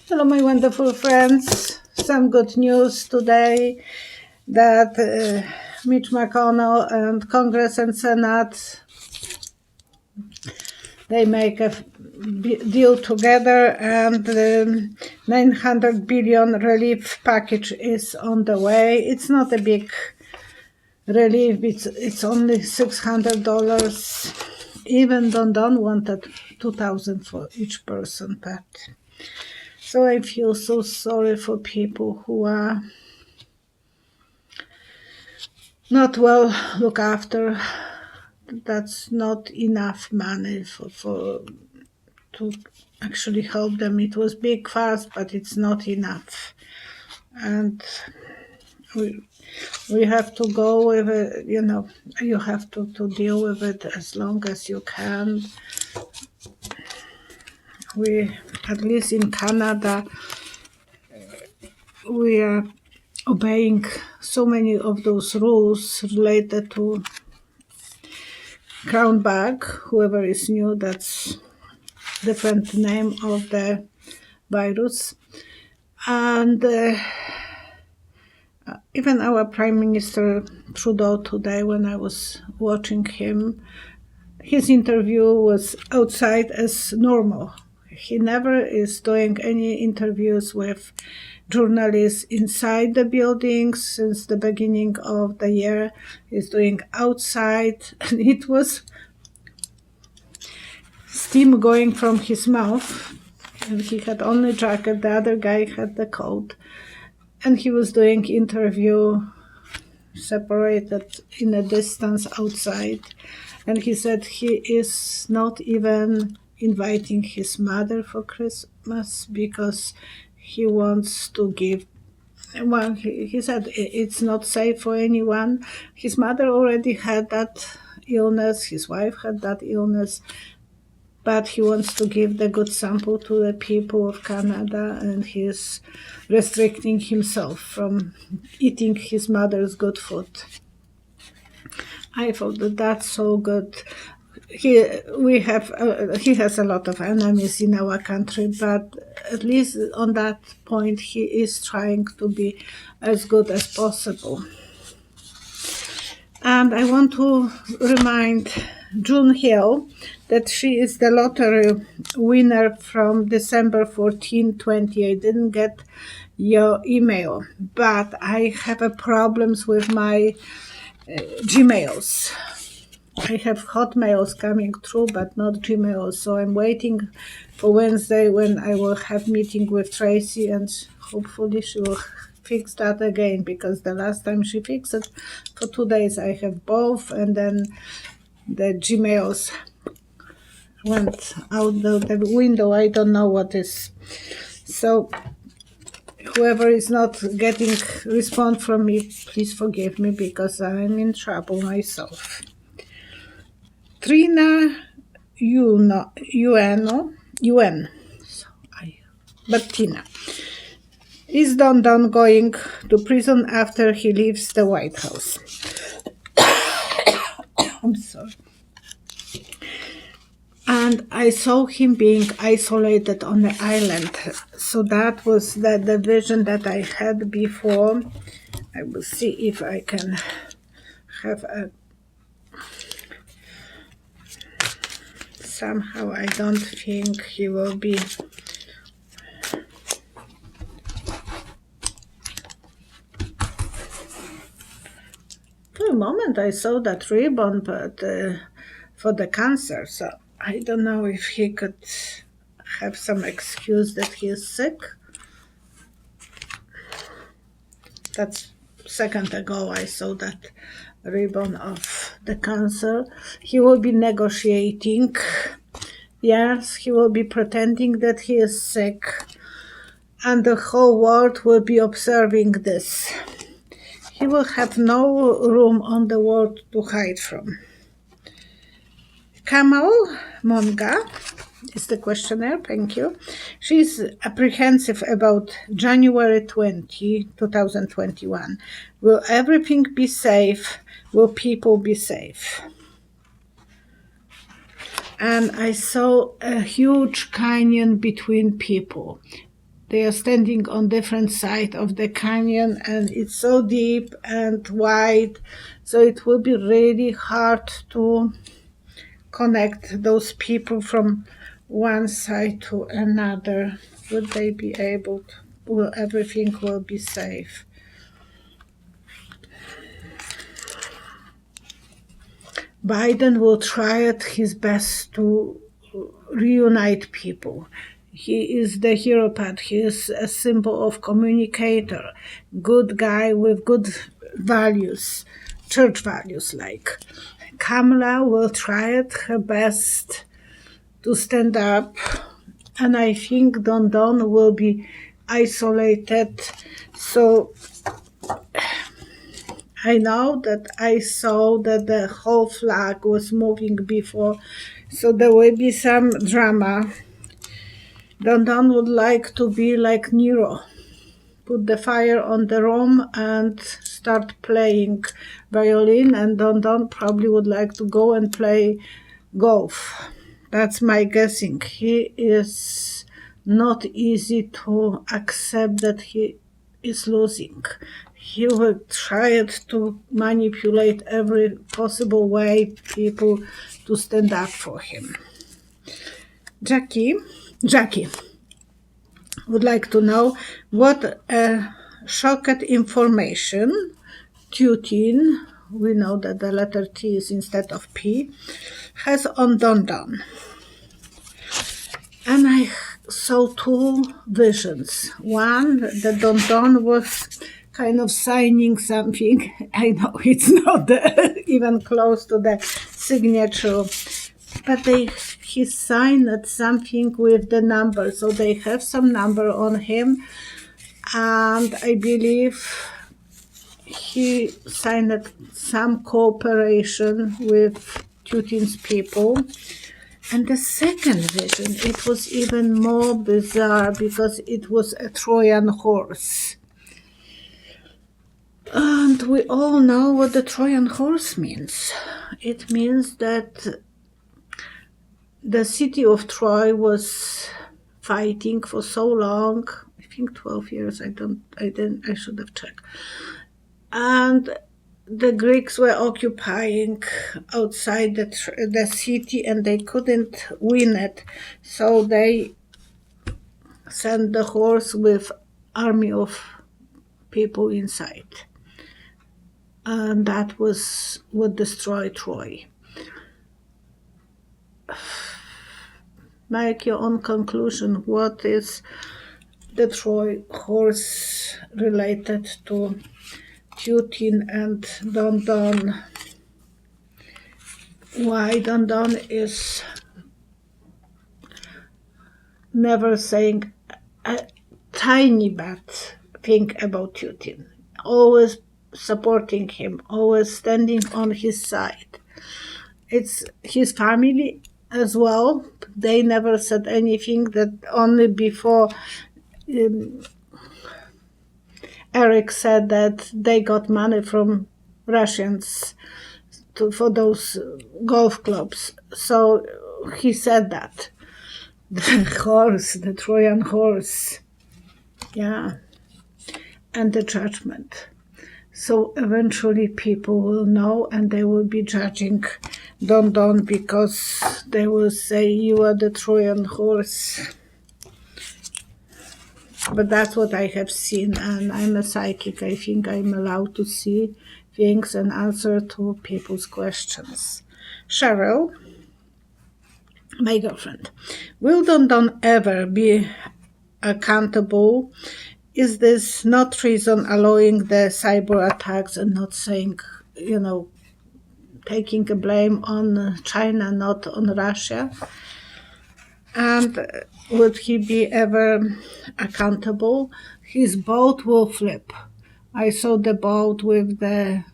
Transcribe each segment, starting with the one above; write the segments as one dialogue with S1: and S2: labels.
S1: Hello, my wonderful friends. Some good news today that Mitch McConnell and Congress and Senate, they make a deal together, and the 900 billion relief package is on the way. It's not a big relief. It's only $600. Even Don wanted 2,000 for each person, but so I feel so sorry for people who are not well looked after. That's not enough money to actually help them. It was big fast, but it's not enough. And we have to go with it, you have to deal with it as long as you can. We, at least in Canada, we are obeying so many of those rules related to crown bag. Whoever is new, that's different name of the virus. And even our Prime Minister Trudeau today, when I was watching him, his interview was outside as normal. He never is doing any interviews with journalists inside the buildings since the beginning of the year. He's doing outside, and it was steam going from his mouth, and he had only jacket. The other guy had the coat, and he was doing interview separated in a distance outside. And he said he is not even inviting his mother for Christmas because he wants to give. Well, he said it's not safe for anyone. His mother already had that illness. His wife had that illness. But he wants to give the good sample to the people of Canada, and he's restricting himself from eating his mother's good food. I thought that's so good. He has a lot of enemies in our country, but at least on that point he is trying to be as good as possible. And I want to remind June Hill that she is the lottery winner from December 14, 20. I didn't get your email, but I have problems with my Gmails. I have Hotmails coming through, but not Gmails. So I'm waiting for Wednesday when I will have meeting with Tracy, and hopefully she will fix that again, because the last time she fixed it, for 2 days I have both, and then the Gmails went out the window. I don't know what is. So whoever is not getting response from me, please forgive me, because I'm in trouble myself. Trina UN. But Tina. Is Don going to prison after he leaves the White House? I'm sorry. And I saw him being isolated on the island. So that was the vision that I had before. I will see if I can have a... Somehow I don't think he will be... For a moment I saw that ribbon, but for the cancer, so I don't know if he could have some excuse that he is sick. That's second ago I saw that ribbon of the cancer. He will be negotiating. Yes, he will be pretending that he is sick, and the whole world will be observing this. He will have no room on the world to hide from. Kamal Monga is the questioner, thank you. She's apprehensive about January 20, 2021. Will everything be safe? Will people be safe? And I saw a huge canyon between people. they are standing on different sides of the canyon, and it's so deep and wide, so it will be really hard to connect those people from one side to another. Would they be able to? Will everything will be safe? Biden will try at his best to reunite people. He is the hero part. He is a symbol of communicator, good guy with good values, church values like. Kamala will try at her best to stand up, and I think Don Don will be isolated. So I know that I saw that the whole flag was moving before, so there will be some drama. Don Don would like to be like Nero, put the fire on the room and start playing violin, and Don Don probably would like to go and play golf. That's my guessing. He is not easy to accept that he is losing. He will try to manipulate every possible way people to stand up for him. Jackie would like to know what shocked information Putin, we know that the letter T is instead of P, has on Don Don. And I saw two visions. One, that Don Don was kind of signing something. I know it's not even close to the signature, but he signed something with the number, so they have some number on him, and I believe he signed some cooperation with Putin's people. And the second vision, it was even more bizarre because it was a Trojan horse. And we all know what the Trojan horse means. It means that the city of Troy was fighting for so long, I think 12 years, I should have checked. And the Greeks were occupying outside the city, and they couldn't win it. So they sent the horse with army of people inside. And that was what destroyed Troy. Make your own conclusion. What is the Troy horse related to Putin and Don Don? Why Don Don is never saying a tiny bad thing about Putin, always supporting him, always standing on his side. It's his family as well. They never said anything. That only before Eric said that they got money from Russians for those golf clubs. So he said that. The horse, the Trojan horse. Yeah. And the judgment. So eventually people will know, and they will be judging Don Don because they will say, you are the Trojan horse. But that's what I have seen, and I'm a psychic. I think I'm allowed to see things and answer to people's questions. Cheryl, my girlfriend, will Don Don ever be accountable? Is this not treason, allowing the cyber attacks and not saying, taking a blame on China, not on Russia? And would he be ever accountable? His boat will flip. I saw the boat with the,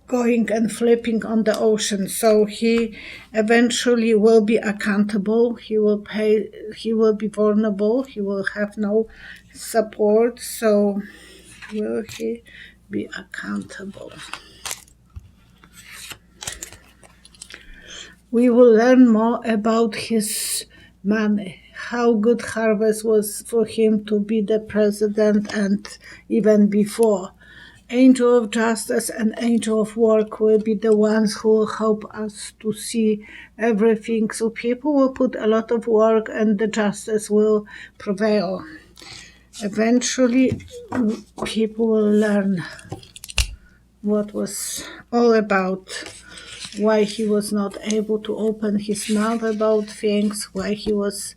S1: going and flipping on the ocean. So he eventually will be accountable. He will pay. He will be vulnerable. He will have no support. So will he be accountable? We will learn more about his money. How good harvest was for him to be the president, and even before. Angel of justice and angel of work will be the ones who will help us to see everything. So people will put a lot of work and the justice will prevail. Eventually, people will learn what was all about, why he was not able to open his mouth about things, why he was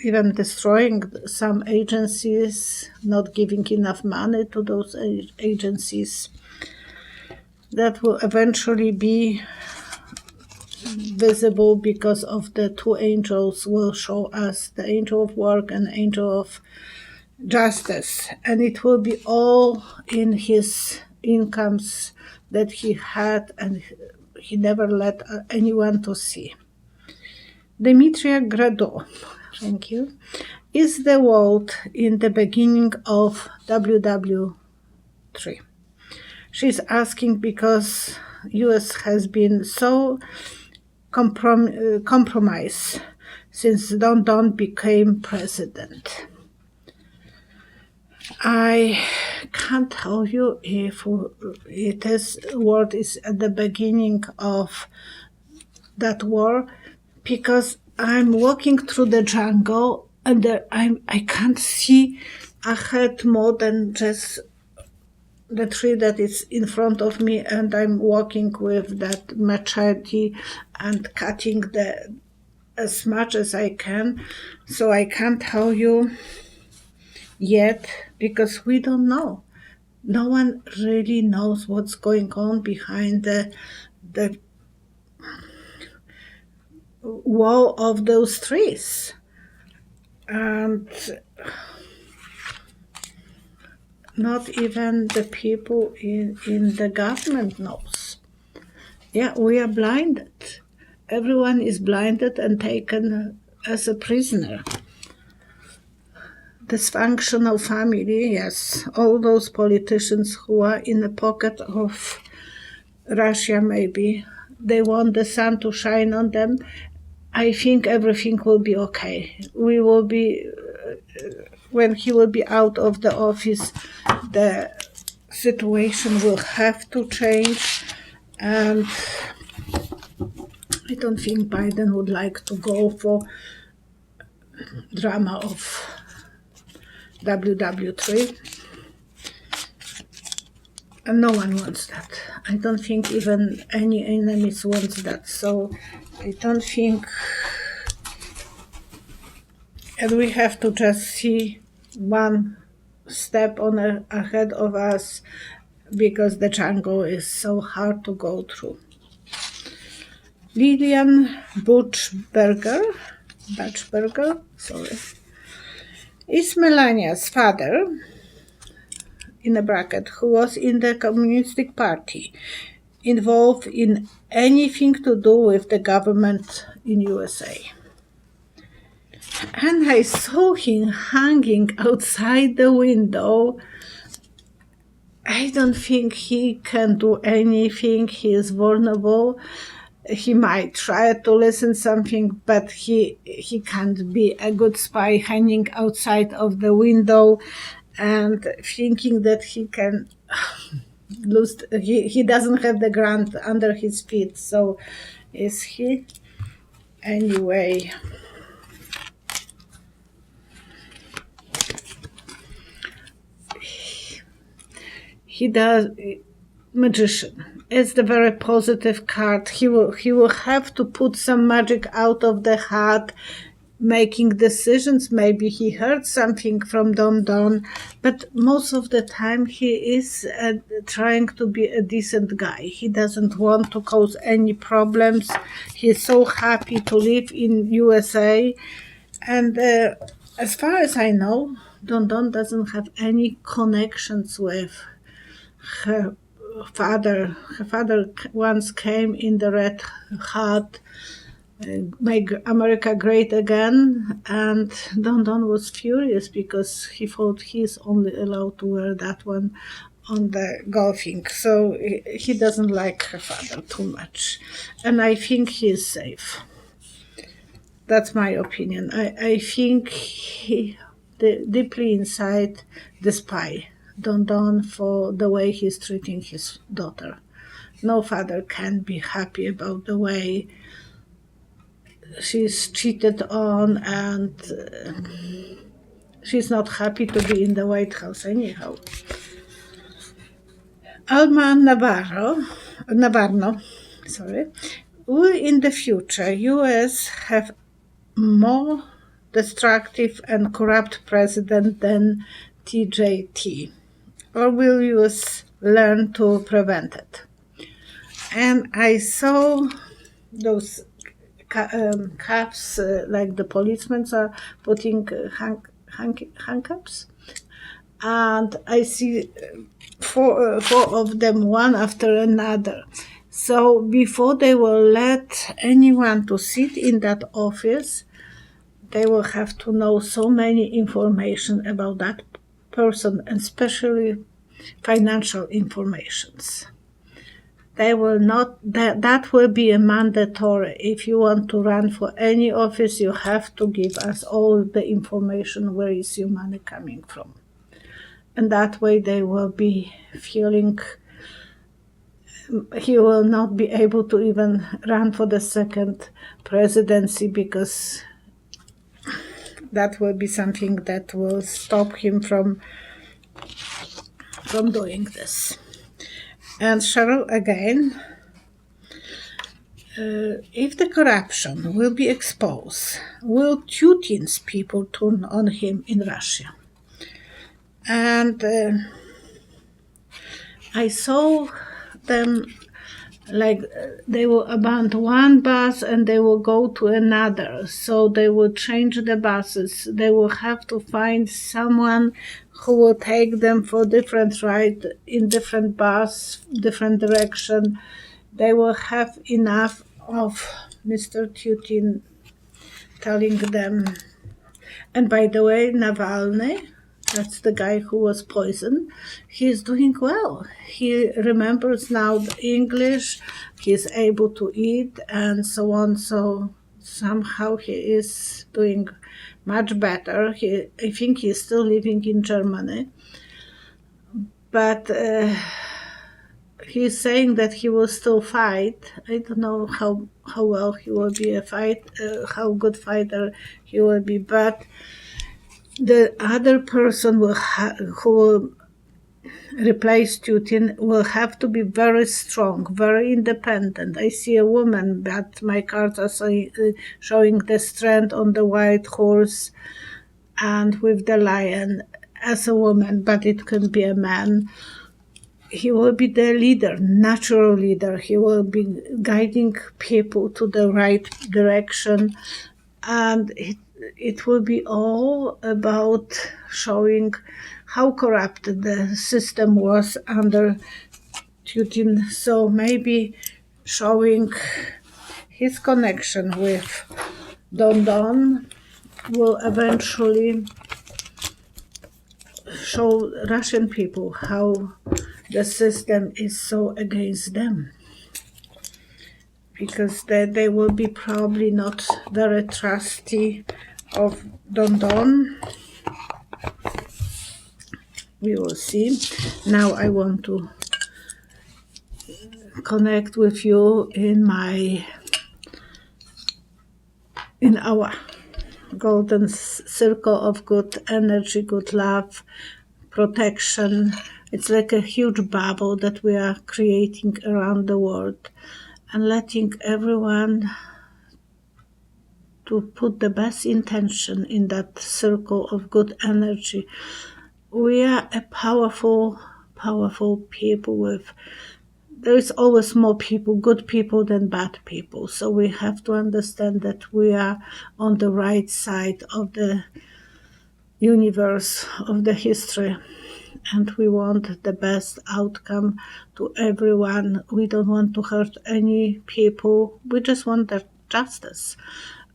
S1: even destroying some agencies, not giving enough money to those agencies. That will eventually be visible because of the two angels will show us, the angel of work and angel of justice, and it will be all in his incomes that he had and he never let anyone to see. Demetria Grado, thank you, is the world in the beginning of WW3. She's asking because US has been so compromised since Don became president. I can't tell you if it is what is at the beginning of that war, because I'm walking through the jungle and I can't see ahead more than just the tree that is in front of me, and I'm walking with that machete and cutting as much as I can. So I can't tell you yet because we don't know. No one really knows what's going on behind the wall of those trees. And not even the people in the government knows. Yeah, we are blinded. Everyone is blinded and taken as a prisoner. Dysfunctional family, yes. All those politicians who are in the pocket of Russia, maybe, they want the sun to shine on them. I think everything will be okay. We will be, when he will be out of the office, the situation will have to change. And I don't think Biden would like to go for drama of WW3. And no one wants that. I don't think even any enemies wants that. So I don't think, and we have to just see one step ahead of us because the jungle is so hard to go through. Lillian Butchberger, is Melania's father, in a bracket, who was in the Communist Party, involved in anything to do with the government in USA. And I saw him hanging outside the window. I don't think he can do anything. He is vulnerable. He might try to listen something, but he can't be a good spy hanging outside of the window and thinking that he can lose. He doesn't have the ground under his feet. So is he? Anyway. He does. Magician. It's the very positive card. He will have to put some magic out of the hat, making decisions. Maybe he heard something from Don, but most of the time he is trying to be a decent guy. He doesn't want to cause any problems. He's so happy to live in USA, and as far as I know, Don doesn't have any connections with her father. Her father once came in the red hat, make America great again, and Don was furious because he thought he's only allowed to wear that one on the golfing. So he doesn't like her father too much, and I think he is safe. That's my opinion. I think deeply inside despise Don Don for the way he's treating his daughter. No father can be happy about the way she's cheated on, and she's not happy to be in the White House anyhow. Alma Navarro, will in the future US have more destructive and corrupt president than TJT, or will US learn to prevent it? And I saw those cuffs, like the policemen are putting handcuffs, and I see four of them, one after another. So before they will let anyone to sit in that office, they will have to know so many information about that person, especially financial informations. They will not. That will be a mandatory. If you want to run for any office, you have to give us all the information. Where is your money coming from? And that way, they will be feeling. He will not be able to even run for the second presidency, because that will be something that will stop him from doing this. And Cheryl again, if the corruption will be exposed, will Putin's people turn on him in Russia? And I saw them like they will abandon one bus and they will go to another. So they will change the buses. They will have to find someone who will take them for different ride in different bus, different direction. They will have enough of Mr. Putin telling them. And by the way, Navalny, that's the guy who was poisoned, he's doing well. He remembers now the English, he's able to eat and so on. So somehow he is doing much better. I think he's still living in Germany. But he's saying that he will still fight. I don't know how well he will be how good fighter he will be, but the other person who will replace Putin will have to be very strong, very independent. I see a woman, but my cards are showing the strength on the white horse and with the lion as a woman, but it can be a man. He will be the leader, natural leader. He will be guiding people to the right direction, and it will be all about showing how corrupt the system was under Putin. So maybe showing his connection with Don Don will eventually show Russian people how the system is so against them, because they will be probably not very trusty of Don Don. We will see. Now I want to connect with you in our golden circle of good energy, good love, protection. It's like a huge bubble that we are creating around the world, and letting everyone to put the best intention in that circle of good energy. We are a powerful people there is always more people, good people than bad people. So we have to understand that we are on the right side of the universe, of the history, and we want the best outcome to everyone. We don't want to hurt any people. We just want the justice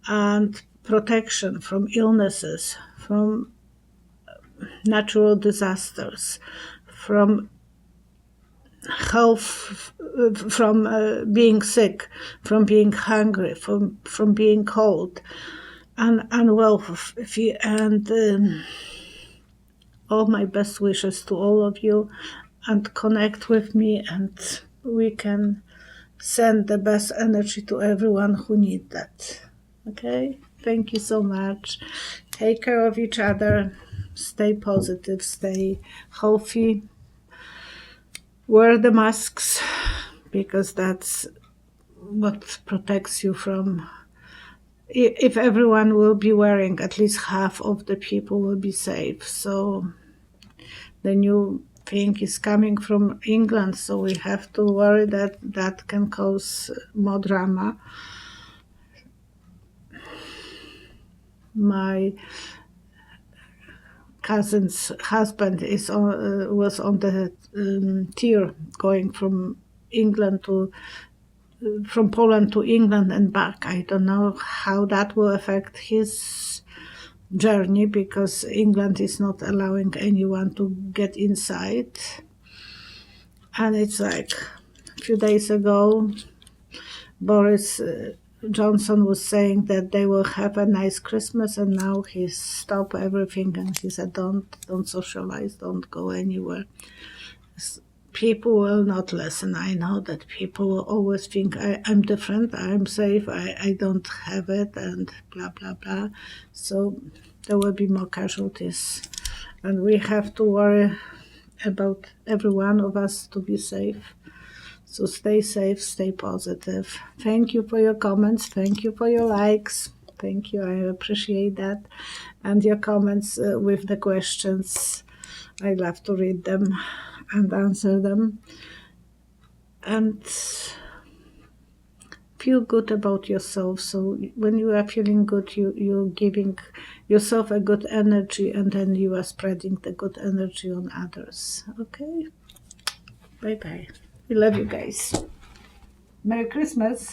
S1: and protection from illnesses, from natural disasters, from health, from being sick, from being hungry, from being cold. and well, and all my best wishes to all of you, and connect with me, and we can send the best energy to everyone who need that. Okay? Thank you so much. Take care of each other. Stay positive. Stay healthy. Wear the masks because that's what protects you from. If everyone will be wearing, at least half of the people will be safe. So the new thing is coming from England, so we have to worry that that can cause more drama. My cousin's husband was on the tier going from Poland to England and back. I don't know how that will affect his journey because England is not allowing anyone to get inside. And it's like a few days ago, Boris Johnson was saying that they will have a nice Christmas, and now he's stopped everything and he said, don't socialize, don't go anywhere. People will not listen. I know that people will always think I'm different, I'm safe, I don't have it, and blah, blah, blah. So there will be more casualties. And we have to worry about every one of us to be safe. So stay safe, stay positive. Thank you for your comments. Thank you for your likes. Thank you. I appreciate that. And your comments with the questions. I love to read them and answer them. And feel good about yourself. So when you are feeling good, you're giving yourself a good energy, and then you are spreading the good energy on others. Okay? Bye-bye. We love you guys. Merry Christmas.